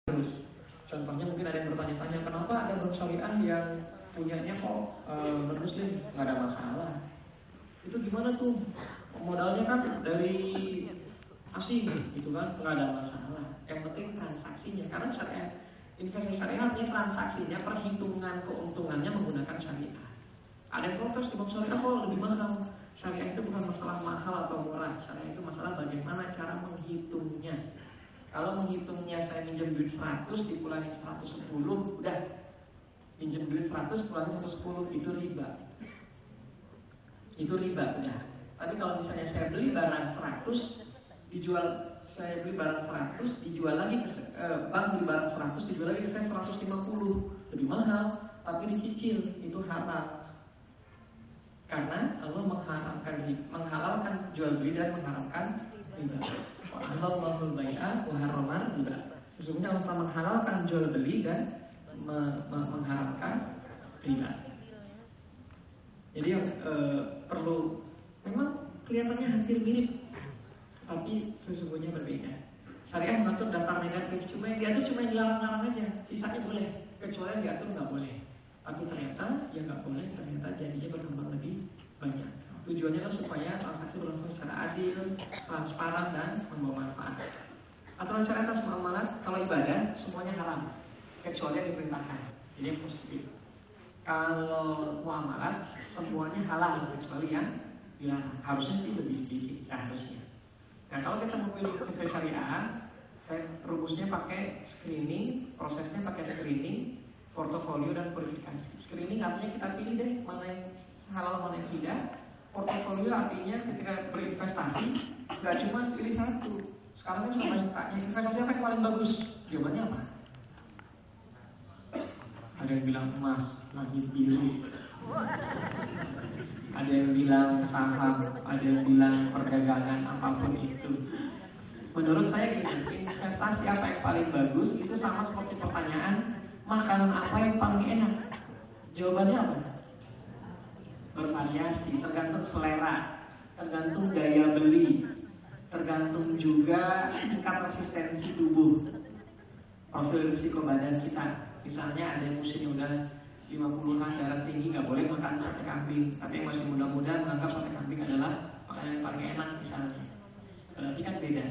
terus. Contohnya mungkin ada yang bertanya-tanya, kenapa ada bank syariah yang punyanya kok non-muslim? Nggak ada masalah. Itu gimana tuh? Modalnya kan dari asing gitu kan, nggak ada masalah. Yang penting transaksinya, karena syariah, investasi syariah artinya transaksinya, perhitungan keuntungannya menggunakan syariah. Ada yang protes di bank syariah kok lebih mahal. Syariah itu bukan masalah mahal atau murah, syariah itu masalah bagaimana cara menghitungnya. Kalau menghitungnya saya minjem duit 100 dipulangin 110, udah minjem duit 100 pulangin 110, itu riba. Itu riba udah. Tapi kalau misalnya saya beli barang 100 dijual, saya beli barang 100 dijual lagi ke bank, beli barang 100 dijual lagi ke saya 150, lebih mahal tapi dicicil, itu haram. Karena Allah menghalalkan jual beli dan mengharamkan riba. Wa halallahu bai'a wa harrama riba. Sesungguhnya Allah menghalalkan jual beli dan mengharamkan riba. Jadi yang perlu, memang kelihatannya hampir mirip, tapi sesungguhnya berbeda. Syariah mengatur daftar negatif, cuma yang diatur cuma yang dilarang-larang aja, sisanya boleh, kecuali yang diatur nggak boleh. Tapi ternyata yang nggak boleh, ternyata jadinya berkembang lebih banyak. Tujuannya adalah supaya transaksi berlangsung secara adil, transparan, dan membawa manfaat. Aturan syariat atas muamalah, kalau ibadah semuanya haram, kecuali yang diperintahkan. Jadi yang positif. Kalau muamalah semuanya halal, kecuali yang dilarang. Harusnya sih lebih sedikit, seharusnya. Nah kalau kita memilih investasi syariah, saya rumusnya pakai screening, prosesnya pakai screening, portofolio dan verifikasi. Screening artinya kita pilih deh mana yang halal, mana yang tidak. Portofolio artinya ketika berinvestasi nggak cuma pilih satu. Sekarang kan cuma banyak tanya, investasi apa yang paling bagus? Jawabannya apa? Ada yang bilang emas, langit biru. Ada yang bilang saham, ada yang bilang perdagangan, apapun itu. Menurut saya gini, investasi apa yang paling bagus itu sama seperti pertanyaan makanan apa yang paling enak. Jawabannya apa? Bervariasi, tergantung selera, tergantung daya beli, tergantung juga tingkat resistensi tubuh, profil risiko badan kita. Misalnya ada yang usianya udah 50-an, darah tinggi, nggak boleh makan sate kambing. Tapi yang masih muda-muda menganggap sate kambing adalah makanan yang paling enak misalnya. Berarti kan beda.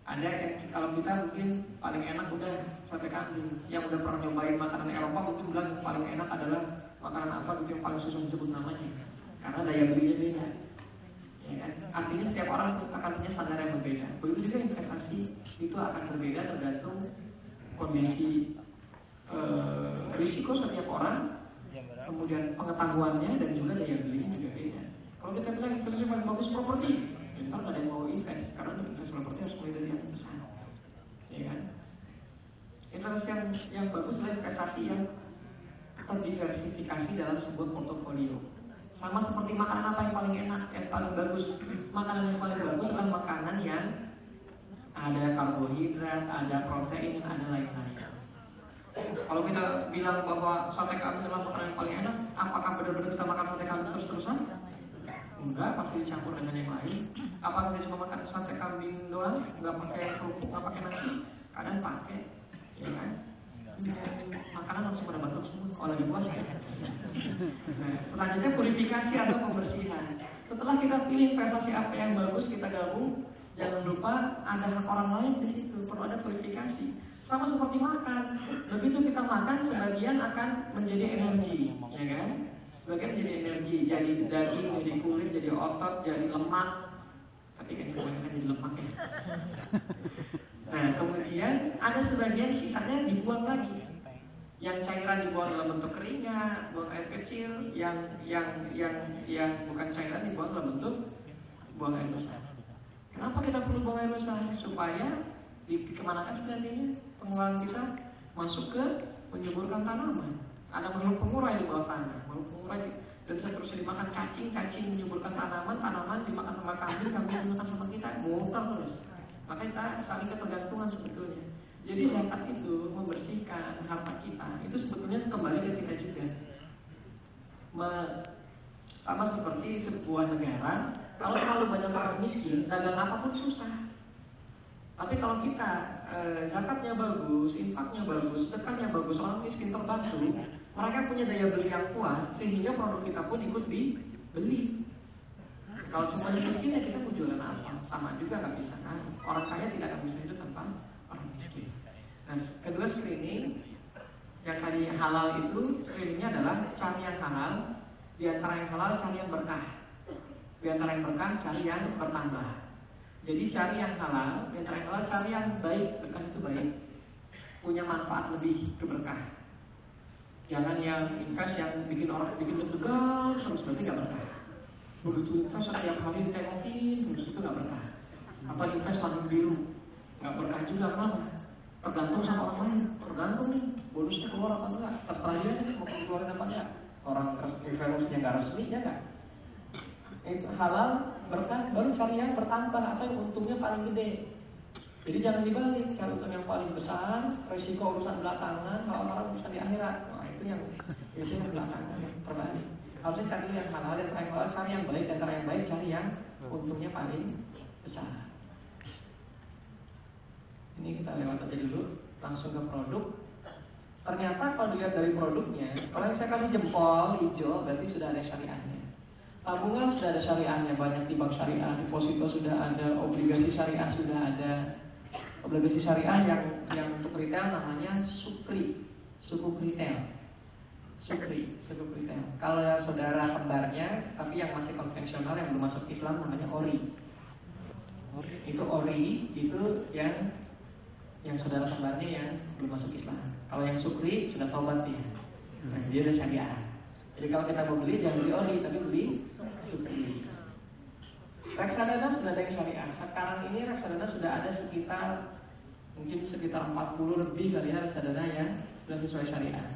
Ada yang kalau kita mungkin paling enak udah sate kambing. Yang udah pernah nyobain makanan Eropa mungkin bilang yang paling enak adalah makanan apa gitu yang paling susah disebut namanya. Karena daya belinya beda. Ya kan? Artinya setiap orang akan punya standar yang berbeda. Begitu juga investasi itu akan berbeda tergantung kondisi risiko setiap orang, kemudian pengetahuannya dan juga daya belinya juga beda. Kalau kita bilang investasi paling bagus properti, ntar nggak ada yang mau invest karena untuk investasi properti harus mulai dari yang besar, ya kan? Investasi yang bagus adalah investasi yang terdiversifikasi dalam sebuah portofolio. Sama seperti makanan apa yang paling enak, yang paling bagus. Makanan yang paling bagus adalah makanan yang ada karbohidrat, ada protein, ada lain-lain. Kalau kita bilang bahwa sate kambing adalah makanan yang paling enak, apakah benar-benar kita makan sate kambing terus-terusan? Enggak, pasti dicampur dengan yang lain. Apakah kita cuma makan sate kambing doang, nggak pakai kerupuk, nggak pakai nasi? Kadang pakai, ya kan? Makanan langsung pada batuk semua, kalau lagi puasa ya. Nah, selanjutnya purifikasi atau pembersihan. Setelah kita pilih investasi apa yang bagus, kita gabung. Jangan lupa ada hak orang lain di situ, perlu ada purifikasi. Sama seperti makan, begitu kita makan sebagian akan menjadi energi, ya kan? Sebagian menjadi energi, jadi daging, jadi kulit, jadi otot, jadi lemak. Tapi kan kebanyakan jadi lemak ya. Nah kemudian ada sebagian sisanya dibuang lagi. Yang cairan dibuang dalam bentuk keringat, buang air kecil, yang bukan cairan dibuang dalam bentuk buang air besar. Kenapa kita perlu buang air besar? Supaya dikemanakan sebenarnya pengeluaran kita masuk ke menyuburkan tanaman. Ada makhluk pengurai di bawah tanah, makhluk pengurai dan seterusnya dimakan cacing menyuburkan tanaman dimakan sama kambing dimakan sama kita, muter terus. Maka kita saling ketergantungan sebetulnya. Jadi zakat itu membersihkan harta kita, itu sebetulnya kembali ke kita juga. Sama seperti sebuah negara, kalau terlalu banyak orang miskin, dagang apapun susah. Tapi kalau kita zakatnya bagus, infaknya bagus, sedekahnya bagus, orang miskin terbantu, mereka punya daya beli yang kuat sehingga produk kita pun ikut dibeli. Kalau semuanya miskin ya kita mau jualan apa? Sama juga nggak bisa kan? Orang kaya tidak akan bisa hidup tanpa orang miskin. Nah, kedua screening yang tadi halal itu screeningnya adalah cari yang halal. Di antara yang halal cari yang berkah. Di antara yang berkah cari yang bertambah. Jadi cari yang halal, di antara yang halal cari yang baik. Berkah itu baik, punya manfaat lebih ke berkah. Jangan yang invest yang bikin orang bikin deg-degan terus nanti nggak berkah. Begitu invest setiap hari ditengokin terus itu nggak berkah. Atau invest warna biru nggak berkah juga, kenapa? Tergantung sama orang lain. Tergantung nih bonusnya keluar apa enggak. Terserah dia nih mau keluarin apa enggak. Orang investasinya nggak resmi ya nggak. Itu halal berkah, baru cari yang bertambah atau yang untungnya paling gede. Jadi jangan dibalik, cari untung yang paling besar, resiko urusan belakangan, kalau orang urusan di akhirat. Nah itu yang biasanya belakangan yang terbalik. Harusnya cari yang halal, yang halal cari yang baik, dan antara yang baik cari yang untungnya paling besar. Ini kita lewat aja dulu, langsung ke produk. Ternyata kalau dilihat dari produknya, kalau yang saya kasih jempol hijau berarti sudah ada syariahnya. Tabungan sudah ada syariahnya, banyak di bank syariah, deposito sudah ada, obligasi syariah sudah ada. Obligasi syariah yang untuk retail namanya sukri, sukuk retail. Sukri, sukuk retail. Kalau saudara kembarnya, tapi yang masih konvensional yang belum masuk Islam namanya ori. Itu ori, itu yang saudara kembarnya yang belum masuk Islam. Kalau yang sukri sudah taubat dia. Nah, dia udah syariah. Jadi kalau kita mau beli jangan beli ori tapi beli sukri. Reksadana sudah ada yang syariah. Sekarang ini reksadana sudah ada mungkin sekitar 40 lebih kali ya reksadana yang sudah sesuai syariah.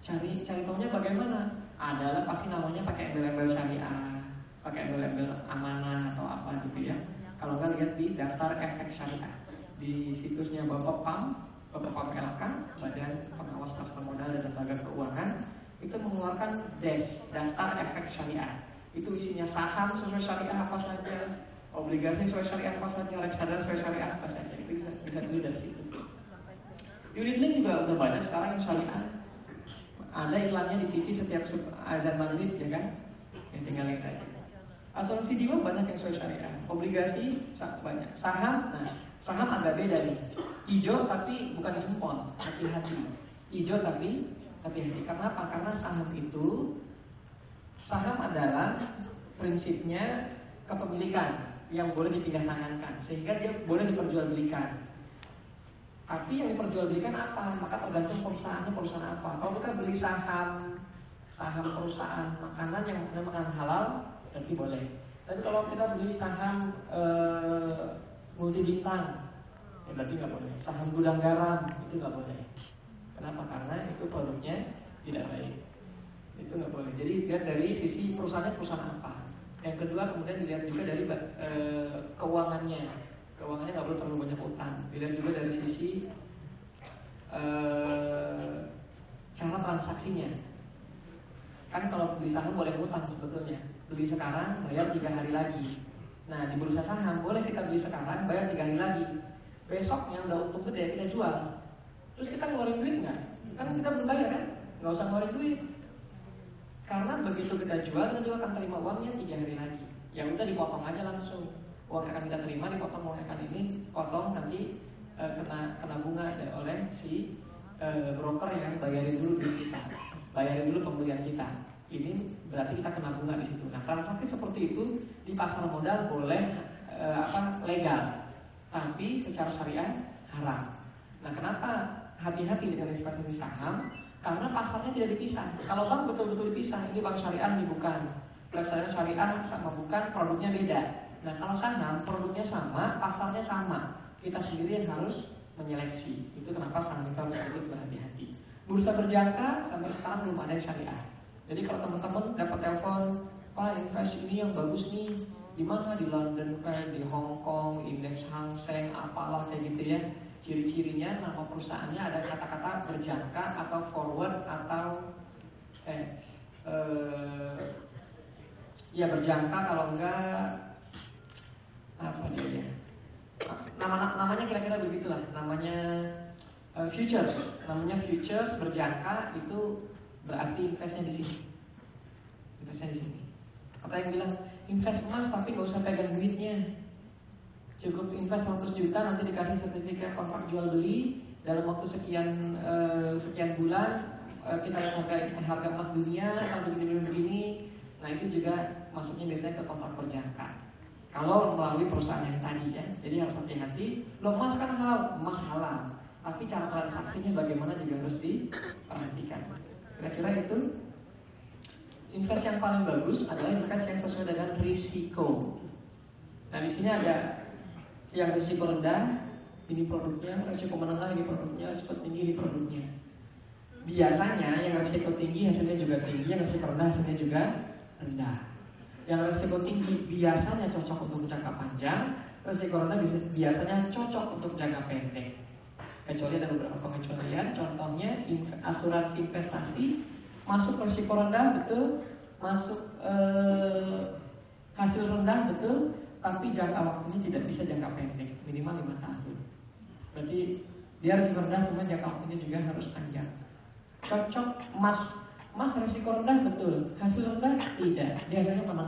Cari tahunya bagaimana? Adalah pasti namanya pakai embel-embel syariah, pakai embel-embel amanah atau apa gitu ya. Kalau nggak lihat di daftar efek syariah di situsnya Bapepam LK, Badan Pengawas Pasar Modal dan Lembaga Keuangan, itu mengeluarkan daftar efek syariah. Itu isinya saham sesuai syariah apa saja, obligasi sesuai syariah apa saja, reksadana sesuai syariah apa saja. Itu bisa dulu dari situ. Unit link juga udah banyak sekarang yang syariah. Ada iklannya di TV setiap azan maghrib ya kan? Yang tinggal lihat aja. Asuransi jiwa banyak yang sesuai syariah. Obligasi banyak. Saham, nah saham agak beda nih. Hijau tapi bukan disempon, hati-hati. Hijau tapi hati-hati. Karena apa? Karena saham adalah prinsipnya kepemilikan yang boleh dipindah tangankan, sehingga dia boleh diperjualbelikan. Tapi yang diperjualbelikan apa? Maka tergantung perusahaan apa. Kalau kita beli saham perusahaan makanan yang makanan halal, berarti boleh. Tapi kalau kita beli saham multi bintang, ya berarti nggak boleh. Saham gudang garam itu nggak boleh. Kenapa? Karena itu produknya tidak baik. Itu nggak boleh. Jadi lihat dari sisi perusahaan apa. Yang kedua kemudian dilihat juga dari keuangannya. Keuangannya nggak perlu terlalu banyak utang. Dilihat juga dari sisi cara transaksinya. Kan kalau beli saham boleh utang sebetulnya. Beli sekarang bayar 3 hari lagi. Nah di bursa saham boleh kita beli sekarang bayar 3 hari lagi. Besoknya udah untung gede kita jual. Terus kita ngeluarin duit nggak? Kan kita belum bayar kan? Nggak usah ngeluarin duit. Karena begitu kita jual kita juga akan terima uangnya 3 hari lagi. Ya udah dipotong aja langsung. Uang yang akan kita terima dipotong, uang yang akan ini potong nanti kena bunga oleh si broker yang bayarin dulu duit kita, bayarin dulu pembelian kita. Ini berarti kita kena bunga di situ. Nah transaksi seperti itu di pasar modal boleh legal, tapi secara syariah haram. Nah kenapa hati-hati dengan investasi saham? Karena pasarnya tidak dipisah. Kalau bank betul-betul dipisah, ini bank syariah, ini bukan. Reksadana syariah sama bukan, produknya beda. Nah kalau saham produknya sama, pasarnya sama. Kita sendiri yang harus menyeleksi. Itu kenapa saham kita harus ikut berhati-hati. Bursa berjangka sampai sekarang belum ada yang syariah. Jadi kalau teman-teman dapat telepon, Pak invest ini yang bagus nih, di mana? Di London kan, di Hong Kong, indeks Hang Seng, apalah kayak gitu ya. Ciri-cirinya nama perusahaannya ada kata-kata berjangka atau forward atau berjangka, kalau enggak apa dia ya. namanya kira-kira begitulah, namanya futures. Namanya futures berjangka itu berarti investnya di sini. Investnya di sini. Atau yang bilang invest emas tapi nggak usah pegang duitnya. Cukup invest 100 juta nanti dikasih sertifikat kontrak jual beli dalam waktu sekian bulan. Kita lihat harga emas dunia kalau begini. Nah itu juga masuknya biasanya ke kontrak berjangka. Kalau melalui perusahaan yang tadi ya, jadi harus hati-hati. Lo emas kan halal, emas halal, tapi cara transaksinya bagaimana juga harus diperhatikan. Kira-kira itu. Invest yang paling bagus adalah invest yang sesuai dengan risiko. Nah di sini ada yang risiko rendah, ini produknya, risiko menengah ini produknya, risiko tinggi ini produknya. Biasanya yang risiko tinggi hasilnya juga tinggi, yang risiko rendah hasilnya juga rendah. Yang risiko tinggi biasanya cocok untuk jangka panjang, risiko rendah biasanya cocok untuk jangka pendek. Kecuali ada beberapa pengecualian, contohnya asuransi investasi masuk risiko rendah betul, masuk hasil rendah betul, tapi jangka waktunya tidak bisa jangka pendek, minimal 5 tahun. Berarti dia risiko rendah, cuma jangka waktunya juga harus panjang. Cocok emas risiko rendah betul, hasil rendah tidak, dia hasilnya menang.